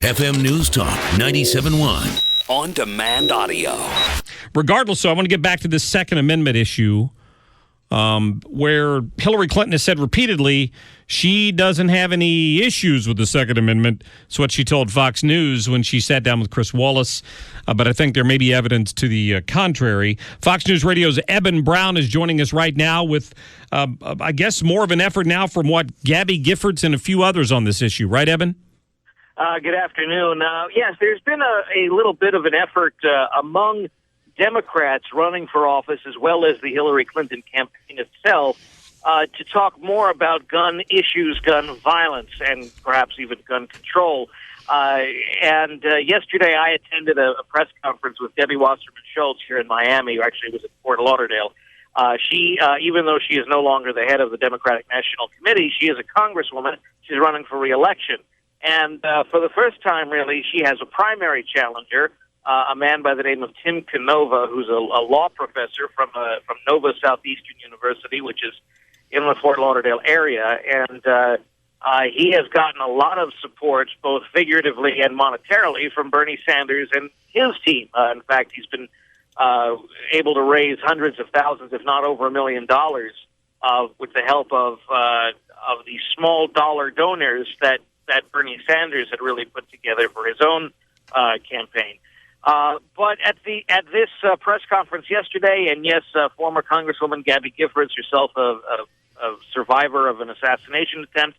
FM News Talk 97.1. On-demand audio. Regardless, so I want to get back to this Second Amendment issue where Hillary Clinton has said repeatedly she doesn't have any issues with the Second Amendment. It's what she told Fox News when she sat down with Chris Wallace. But I think there may be evidence to the contrary. Fox News Radio's Eben Brown is joining us right now with, I guess, more of an effort now from what Gabby Giffords and a few others on this issue. Right, Eben? Good afternoon. Yes, there's been a little bit of an effort among Democrats running for office, as well as the Hillary Clinton campaign itself, to talk more about gun issues, gun violence, and perhaps even gun control. Yesterday I attended a press conference with Debbie Wasserman-Schultz here in Miami, or actually it was at Fort Lauderdale. She, even though she is no longer the head of the Democratic National Committee, she is a congresswoman. She's running for re-election. And for the first time, really, she has a primary challenger, a man by the name of Tim Canova, who's a law professor from Nova Southeastern University, which is in the Fort Lauderdale area. And he has gotten a lot of support, both figuratively and monetarily, from Bernie Sanders and his team. In fact, he's been able to raise hundreds of thousands, if not over $1 million, with the help of these small dollar donors that Bernie Sanders had really put together for his own campaign. But at this press conference yesterday, and yes, former Congresswoman Gabby Giffords, herself a survivor of an assassination attempt,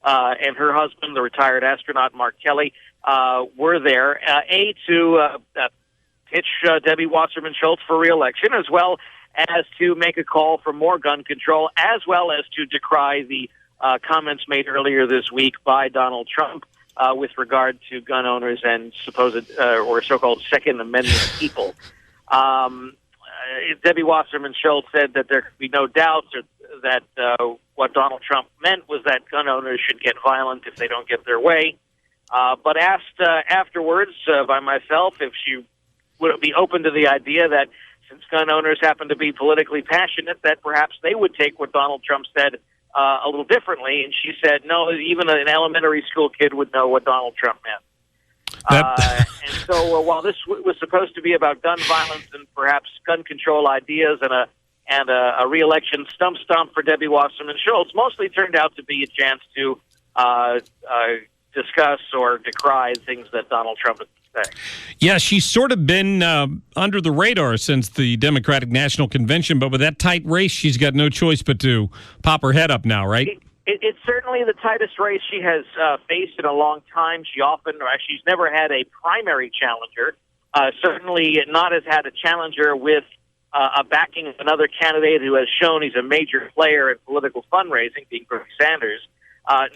and her husband, the retired astronaut Marc Kelly, were there, to pitch Debbie Wasserman-Schultz for re-election, as well as to make a call for more gun control, as well as to decry the comments made earlier this week by Donald Trump with regard to gun owners and supposed or so-called Second Amendment people. Debbie Wasserman-Schultz said that there could be no doubt that what Donald Trump meant was that gun owners should get violent if they don't get their way. But asked afterwards by myself if she would be open to the idea that since gun owners happen to be politically passionate, that perhaps they would take what Donald Trump said a little differently, and she said, no, even an elementary school kid would know what Donald Trump meant. And so while this was supposed to be about gun violence and perhaps gun control ideas and a re-election stump for Debbie Wasserman-Schultz, mostly turned out to be a chance to discuss or decry things that Donald Trump had said. Yeah, she's sort of been under the radar since the Democratic National Convention, but with that tight race, she's got no choice but to pop her head up now, right? It's certainly the tightest race she has faced in a long time. She's never had a primary challenger. Certainly not has had a challenger with a backing of another candidate who has shown he's a major player in political fundraising, being Bernie Sanders.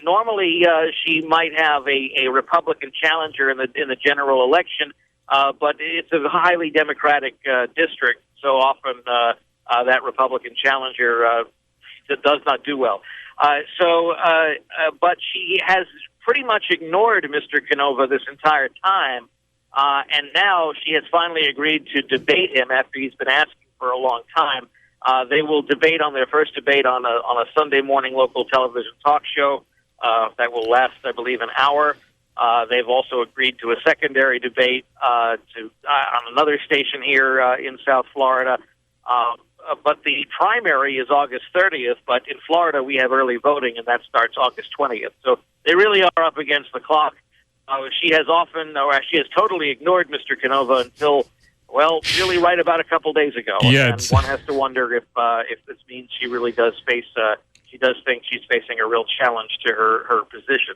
Normally, she might have a Republican challenger in the general election, but it's a highly Democratic district, so often that Republican challenger does not do well. But she has pretty much ignored Mr. Canova this entire time, and now she has finally agreed to debate him after he's been asking for a long time. They will debate on their first debate on a Sunday morning local television talk show that will last, I believe, an hour. They've also agreed to a secondary debate on another station here in South Florida. But the primary is August 30th, but in Florida we have early voting, and that starts August 20th. So they really are up against the clock. She has totally ignored Mr. Canova until, well, really right about a couple days ago. Yeah, and one has to wonder if this means she really does face, she does think she's facing a real challenge to her position.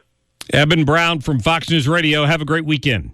Eben Brown from Fox News Radio. Have a great weekend.